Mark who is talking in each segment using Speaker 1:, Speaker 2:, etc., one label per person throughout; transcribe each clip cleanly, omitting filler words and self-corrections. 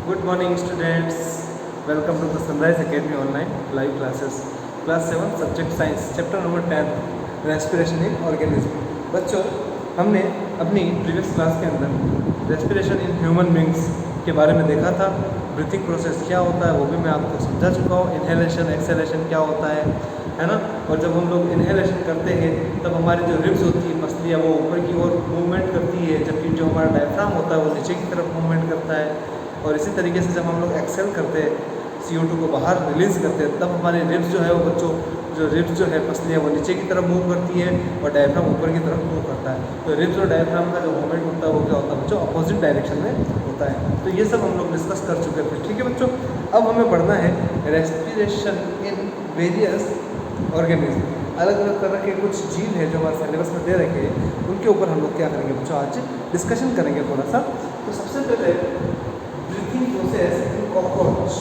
Speaker 1: Good morning students. Welcome to the Sunrise Academy online live classes. Class 7 Subject Science Chapter number 10 Respiration in Organism. बच्चों हमने अपनी previous class के अंदर respiration in human beings के बारे में देखा था। ब्रीथिंग प्रोसेस क्या होता है वो भी मैं आपको समझा चुका हूँ। इनहेलेशन एक्सहेलेशन क्या होता है ना। और जब हम लोग इनहेलेशन करते हैं तब हमारी जो रिब्स होती है पसलियाँ वो ऊपर की ओर मूवमेंट करती है, जबकि जो हमारा डायफ्राम होता है वो नीचे की तरफ मूवमेंट करता है। और इसी तरीके से जब हम लोग एक्सेल करते हैं, CO2 को बाहर रिलीज़ करते हैं, तब हमारे रिब्स जो है वो बच्चों जो रिब्स जो है पसलियाँ वो नीचे की तरफ मूव करती है और डायफ्राम ऊपर की तरफ मूव करता है। तो रिब्स और डायफ्राम का जो मूवमेंट होता है वो क्या होता है बच्चों, अपोजिट डायरेक्शन में होता है। तो ये सब हम लोग डिस्कस कर चुके थे। ठीक है बच्चों, अब हमें पढ़ना है रेस्पिरेशन इन वेरियस ऑर्गेनिज्म। अलग अलग तरह के कुछ जीव है जो हमारे सिलेबस में दे रखे हैं, उनके ऊपर हम लोग क्या करेंगे बच्चों, आज डिस्कशन करेंगे थोड़ा सा। तो सबसे पहले ब्रीथिंग प्रोसेस इन कॉकरोच।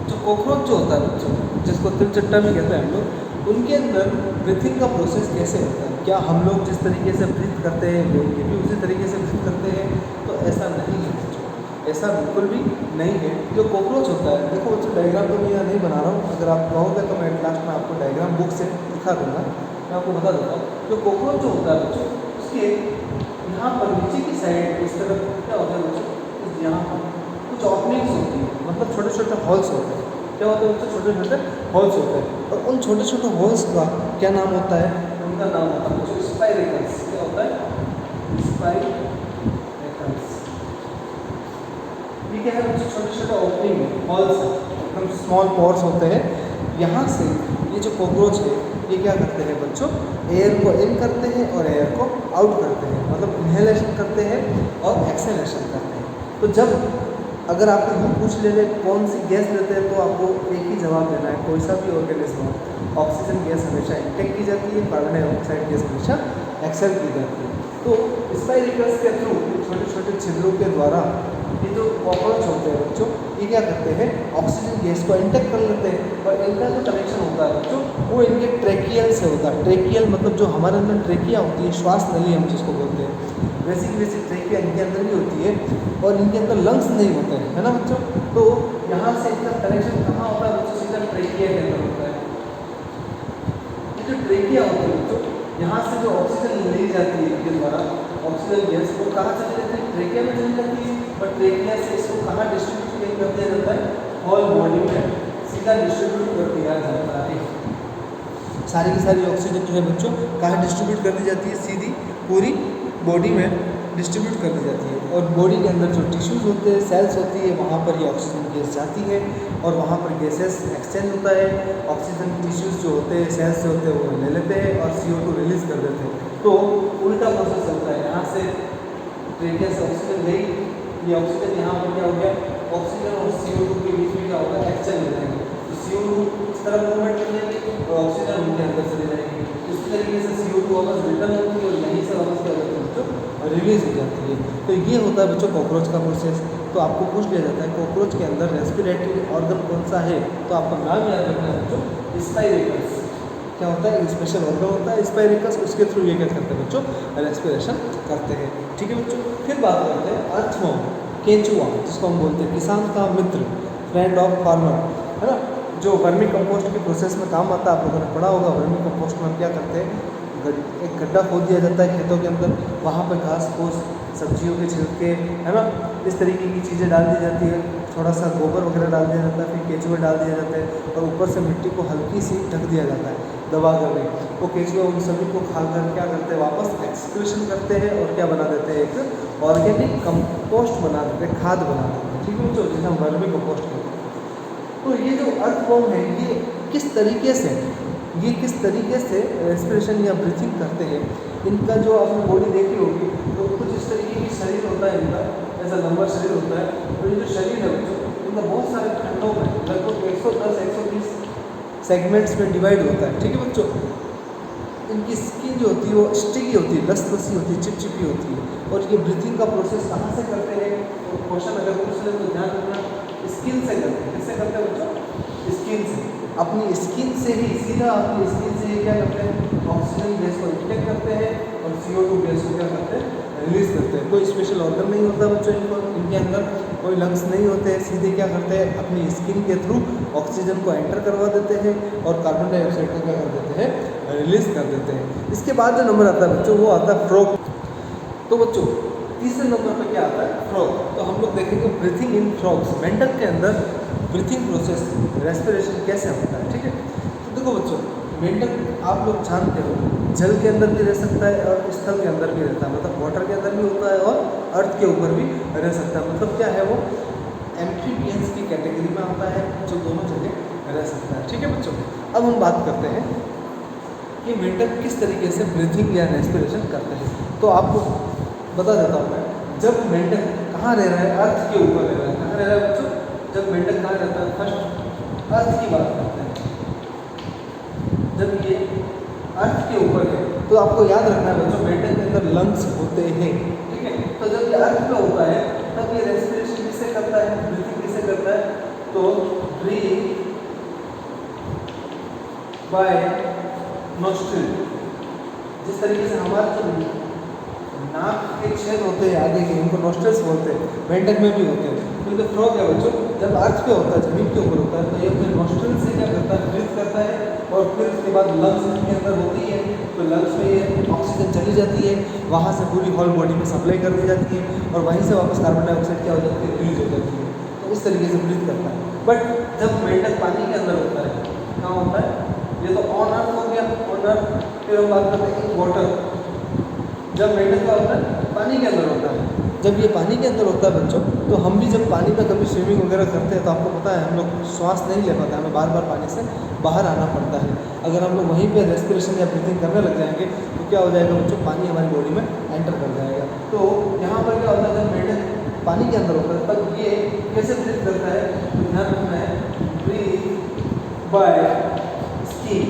Speaker 1: जो कॉकरोच जो होता है बच्चों, जिसको तिलचट्टा भी कहते हैं हम लोग, उनके अंदर ब्रीथिंग का प्रोसेस कैसे होता है। क्या हम लोग जिस तरीके से ब्रीथ करते हैं वो ये भी उसी तरीके से ब्रीथ करते हैं? तो ऐसा नहीं है बच्चों, ऐसा बिल्कुल भी नहीं है। जो कॉकरोच होता है, देखो बच्चों डायग्राम तो मैं यहाँ नहीं बना रहा हूँ, अगर आप कहोगे तो मैं लास्ट में आपको डायग्राम बुक से दिखा दूँगा। मैं आपको बता देता हूँ, जो कॉकरोच जो होता है बच्चों, उसके यहाँ पर नीचे की साइड इस तरफ क्या होता है बच्चों, यहाँ पर कुछ ओपनिंग्स होती है, मतलब छोटे छोटे हॉल्स होते हैं। क्या होता है बच्चों, छोटे छोटे हॉल्स होते हैं। और उन छोटे छोटे हॉल्स का क्या नाम होता है? उनका नाम होता है बच्चों स्पाइरेकल्स। क्या होता है? स्पाइरेकल्स। ये क्या है बच्चों, छोटे छोटे ओपनिंग हॉल्स, एकदम स्मॉल पोर्स होते हैं। यहाँ से ये जो कॉकरोच है ये क्या करते हैं बच्चों, एयर को इन करते हैं और एयर को आउट करते हैं, मतलब इनहेलेशन करते हैं और एक्सहेलेशन करते हैं। तो जब अगर आपको यूँ पूछ ले कौन सी गैस लेते हैं, तो आपको एक ही जवाब देना है, कोई सा भी ऑर्गेनिज्म हो, ऑक्सीजन गैस हमेशा इंटेक की जाती है, कार्बन डाइऑक्साइड गैस हमेशा एक्सेल की जाती है। तो स्पाइरेकल्स के थ्रू छोटे छोटे छिद्रों के द्वारा ये जो कॉकरोच होते हैं बच्चों, ये क्या करते हैं, ऑक्सीजन गैस को इंटेक कर लेते हैं। और इनका जो कनेक्शन होता है बच्चों, वो इनके ट्रेकियल से होता है। ट्रेकियल मतलब जो हमारे अंदर ट्रेकिया होती है, श्वास नली हम जिसको बोलते हैं, वैसी की वैसी ट्रेकिया इनके अंदर भी होती है। और इनके अंदर लंग्स नहीं होते हैं, है ना बच्चों। तो यहाँ से इनका कनेक्शन कहाँ होता है बच्चों, सीधा ट्रेकिया के अंदर होता है। ये जो ट्रेकिया होती है बच्चों, यहाँ से जो ऑक्सीजन ली जाती है इनके द्वारा, ऑक्सीजन गैस वो कहाँ चली जाती है, ट्रेकिया में चली जाती है। और ट्रेकिया से इसको कहाँ डिस्ट्रीब्यूट कर दिया जाता है, होल बॉडी में सीधा डिस्ट्रीब्यूट कर दिया जाता है। सारी की सारी ऑक्सीजन जो है बच्चों कहाँ डिस्ट्रीब्यूट कर दी जाती है, सीधी पूरी बॉडी में डिस्ट्रीब्यूट कर दी जाती है। और बॉडी के अंदर जो टिश्यूज़ होते हैं, सेल्स होती है, वहाँ पर ये ऑक्सीजन गैस जाती है और वहाँ पर गैसेस एक्सचेंज होता है। ऑक्सीजन टिश्यूज़ जो होते हैं, सेल्स जो होते हैं वो ले लेते हैं और CO2 रिलीज़ कर देते हैं। तो उल्टा प्रोसेस होता है, यहाँ से ट्रेकिया से ऑक्सीजन गई, ये ऑक्सीजन यहाँ पर क्या हो गया, ऑक्सीजन और CO2 के बीच में क्या होगा, एक्सचेंज हो जाएगा। तो CO2 इस तरफ मूवमेंट कर जाएगी और ऑक्सीजन उनके अंदर चले जाएगी। इस तरीके से CO2 वापस रिटर्न होती है और यहीं से वापस क्या होता है बच्चों, रिलीज हो जाती है। तो ये होता है बच्चों कॉकरोच का प्रोसेस। तो आपको पूछ लिया जाता है कॉकरोच के अंदर रेस्पिरेटरी ऑर्गन कौन सा है, तो आपका नाम याद रखना है बच्चों, स्पाइरेकल्स। क्या होता है, स्पेशल ऑर्गन होता है स्पाइरेकल्स, उसके थ्रू ये क्या करते हैं बच्चों, रेस्पिरेशन करते हैं। ठीक है बच्चों, फिर बात करते हैं अर्थवर्म, केंचुआ, जिसको हम बोलते हैं किसान का मित्र, फ्रेंड ऑफ फार्मर, है ना, जो वर्मी कंपोस्ट के प्रोसेस में काम आता है। आप लोगों ने पढ़ा होगा, वर्मी कंपोस्ट में हम क्या करते हैं, एक गड्ढा खोद दिया जाता है खेतों के अंदर, वहाँ पर घास फूस, सब्जियों के छिलके, है ना, इस तरीके की चीज़ें डाल दी जाती है। थोड़ा सा गोबर वगैरह डाल दिया जाता है, फिर केचुए डाल दिया जाता है और ऊपर से मिट्टी को हल्की सी ढक दिया जाता है दबा कर। वो केचुए उन सभी को खाकर क्या करते हैं, वापस एक्सक्रीशन करते हैं और क्या बना देते हैं, एक ऑर्गेनिक कंपोस्ट बना देते हैं, खाद बना देते हैं। ठीक है बच्चों, जिसे हम वर्मी कंपोस्ट कहते हैं। तो ये जो अर्थवर्म है ये किस तरीके से रेस्पिरेशन या ब्रीथिंग करते हैं, इनका जो आपने बॉडी देखी होगी तो कुछ इस तरीके की शरीर होता है इनका, ऐसा लंबा शरीर होता है। और ये जो शरीर है बच्चों, इनका बहुत सारे खंडों में लगभग 110-120 सेगमेंट्स में डिवाइड होता है। ठीक है बच्चों, इनकी स्किन जो होती है वो स्टिकी होती है, लसलसी होती है, चिपचिपी होती है। और ये ब्रीथिंग का प्रोसेस कहाँ से करते हैं, तो क्वेश्चन अगर पूछ ले तो ध्यान रखना, स्किन से करते हैं। किससे करते हैं बच्चों, स्किन से। अपनी स्किन से ही, सीधा अपनी स्किन से ही क्या करते हैं, ऑक्सीजन गैस को इंटेक करते हैं और CO2 गैस को क्या करते हैं, रिलीज करते हैं। कोई स्पेशल ऑर्गन नहीं होता बच्चों इनके अंदर, कोई लंग्स नहीं होते हैं, सीधे क्या करते हैं अपनी स्किन के थ्रू ऑक्सीजन को एंटर करवा देते हैं और कार्बन डाइऑक्साइड को क्या कर देते हैं, रिलीज कर देते हैं। इसके बाद जो नंबर आता है बच्चों वो आता है फ्रॉग। तो बच्चों तीसरे नंबर पर क्या आता है, फ्रॉग। तो हम लोग देखेंगे ब्रीथिंग इन फ्रॉग्स, मेंढक के अंदर ब्रीथिंग प्रोसेस, रेस्पिरेशन कैसे होता है। ठीक है, तो देखो बच्चों मेंढक आप लोग जानते हो जल के अंदर भी रह सकता है और स्थल के अंदर भी रहता है, मतलब वाटर के अंदर भी होता है और अर्थ के ऊपर भी रह सकता है। मतलब क्या है वो एम्फीबियंस की कैटेगरी में आता है जो दोनों जगह रह सकता है। ठीक है बच्चों, अब हम बात करते हैं कि मेंढक किस तरीके से ब्रीथिंग या रेस्पिरेशन करते हैं। तो आपको बता देता हूँ मैं, जब मेंढक कहाँ रह रहा है, अर्थ के ऊपर रह रहा है। कहाँ रह रहा है बच्चों, जब मेंढक कहाँ रहता है, फर्स्ट अर्थ की बात करते हैं। जब ये अर्थ के ऊपर है तो आपको याद रखना है बच्चों मेंढक के अंदर लंग्स होते हैं। ठीक है, तो जब ये अर्थ पे होता है तब ये रेस्पिरेशन किससे करता है, ब्रीथिंग किससे करता है, तो ब्रीथ बाय नोस्ट्रिल। जिस तरीके से हमारे जो नाक के छेद होते हैं आगे के, इनको नोस्ट्रिल्स बोलते हैं, मेंढक में भी होते हैं। तो जो फ्रॉग है बच्चों जब अर्थ पे होता है, जमीन के ऊपर होता है, तो ये अपने नोस्ट्रिल से क्या करता है, ब्रीथ करता है और फिर उसके बाद लंग्स के अंदर होती है, तो लंग्स में ये ऑक्सीजन चली जाती है, वहाँ से पूरी होल बॉडी में सप्लाई कर दी जाती है और वहीं से वापस कार्बन डाइऑक्साइड क्या हो जाती है, रिलीज हो जाती है। तो इस तरीके से ब्रीथ करता है। बट जब मेंढक पानी के अंदर होता है, कहाँ होता है, ये तो ऑन अर्थ हो गया, ऑन अर्थ। फिर हम बात करते हैं वाटर। जब मेंढक का होता है पानी के अंदर होता है, जब ये पानी के अंदर होता है बच्चों, तो हम भी जब पानी में कभी स्विमिंग वगैरह करते हैं तो आपको पता है हम लोग श्वास नहीं ले पाते, हमें बार बार पानी से बाहर आना पड़ता है। अगर हम लोग वहीं पे रेस्पिरेशन या ब्रीथिंग करने लग जाएंगे तो क्या हो जाएगा बच्चों, पानी हमारी बॉडी में एंटर कर जाएगा। तो यहाँ पर क्या होता है, जब मेंढक पानी के अंदर होता है तब ये कैसे ब्रीथ करता है, तो ध्यान रखना है, ब्रीथ बाय स्किन।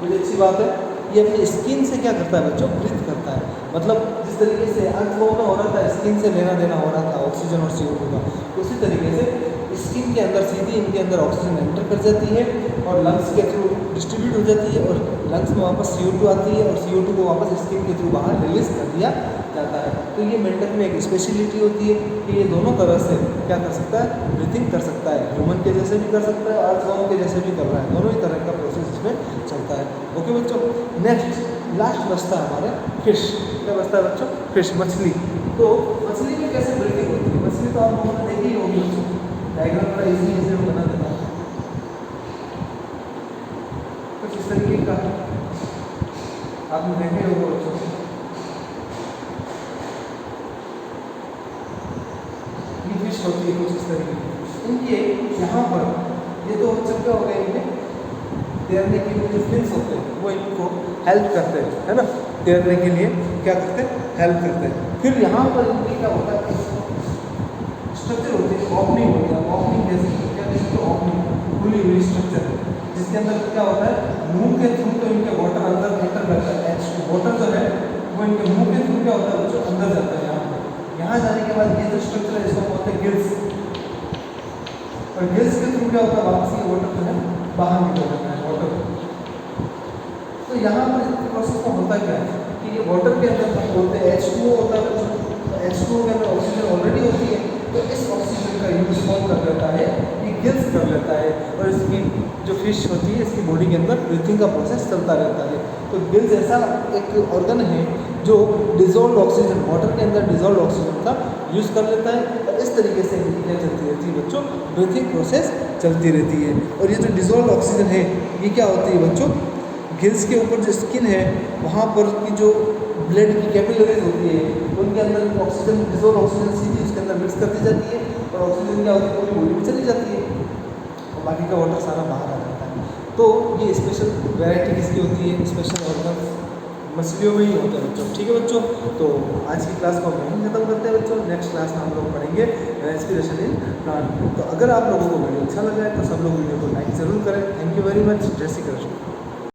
Speaker 1: बड़ी अच्छी बात है, ये अपनी स्किन से क्या करता है बच्चों, ब्रीथ करता है। मतलब जिस तरीके से अर्थ फॉर्म में हो रहा था, स्किन से लेना देना हो रहा था ऑक्सीजन और CO2 का, उसी तरीके से स्किन के अंदर सीधी इनके अंदर ऑक्सीजन एंटर कर जाती है और लंग्स के थ्रू डिस्ट्रीब्यूट हो जाती है और लंग्स में वापस CO2 आती है और CO2 को वापस स्किन के थ्रू बाहर रिलीज कर दिया जाता है। तो ये मेंढक में एक स्पेशलिटी होती है कि ये दोनों तरह से क्या कर सकता है, ब्रीथिंग कर सकता है। ह्यूमन के जैसे भी कर सकता है, अर्थ फॉर्म के जैसे भी कर रहा है, दोनों ही तरह का प्रोसेस इसमें चलता है। ओके बच्चों, नेक्स्ट लास्ट बचता है हमारे फिश। क्या बचता है बच्चों, फिश, मछली। तो मछली में कैसे ब्रीथिंग होती है, मछली तो आप लोगों ने देखी होगी बच्चों, डायग्राम बड़ा इजीली बना देता है कुछ इस तरीके का, आपने देखे होगा बच्चों। ये फिश होती है कुछ इस तरीके की, इनके यहाँ पर ये तो चक्कर हो गए, इनके तैरने के लिए जो फिन्स होते हैं वो इनको हेल्प करते हैं, है ना, तैरने के लिए क्या करते हैं, हेल्प करते हैं। फिर यहाँ पर इनके क्या होता है, स्ट्रक्चर होती है, ओपनिंग होती है। ओपनिंग जैसे क्या कहते हैं, ओपनिंग खुली हुई स्ट्रक्चर है जिसके अंदर क्या होता है, मुंह के थ्रू तो इनके वाटर अंदर एंटर करता है, वाटर जो है वो इनके मुंह के थ्रू क्या होता है बच्चों, अंदर जाता है। यहाँ जाने के बाद ये जो स्ट्रक्चर है इसको बोलते हैं गिल्स, और गिल्स के थ्रू क्या होता है, वापस ये वाटर जो है बाहर निकल जाता है वाटर। तो यहाँ पर इस प्रोसेस में होता क्या है कि ये वाटर के अंदर हम बोलते हैं H2O होता है, तो H2O के अंदर ऑक्सीजन ऑलरेडी होती है, तो इस ऑक्सीजन का यूज कौन कर लेता है, ये गिल्स कर लेता है और इसकी जो फिश होती है इसकी बॉडी के अंदर ब्रीथिंग का प्रोसेस चलता रहता है। तो गिल्स ऐसा एक ऑर्गन है जो डिजोल्व ऑक्सीजन, वाटर के अंदर डिजोल्व ऑक्सीजन का यूज़ कर लेता है और इस तरीके से इनकी क्या चलती रहती है बच्चों, ब्रीथिंग प्रोसेस चलती रहती है। और ये जो डिजोल्व ऑक्सीजन है ये क्या होती है बच्चों, गिल्स के ऊपर जो स्किन है वहाँ पर की जो ब्लड की कैपिलरीज होती है उनके अंदर ऑक्सीजन, डिजोल्व ऑक्सीजन सीधी उसके अंदर मिक्स कर दी जाती है और ऑक्सीजन क्या होती है, पूरी बॉडी में चली जाती है और बाकी का वाटर सारा बाहर आ जाता है। तो ये स्पेशल वैरायटी किसकी होती है, स्पेशल ऑर्गन मछलियों में ही होते हैं बच्चों। ठीक है बच्चों, तो आज की क्लास को हम यहीं खत्म करते हैं बच्चों। नेक्स्ट क्लास में हम लोग पढ़ेंगे रेस्पिरेशन इन प्लांट। तो अगर आप लोगों को वीडियो अच्छा लगा है तो सब लोग वीडियो को लाइक ज़रूर करें। Thank you very much. जय श्री कृष्ण।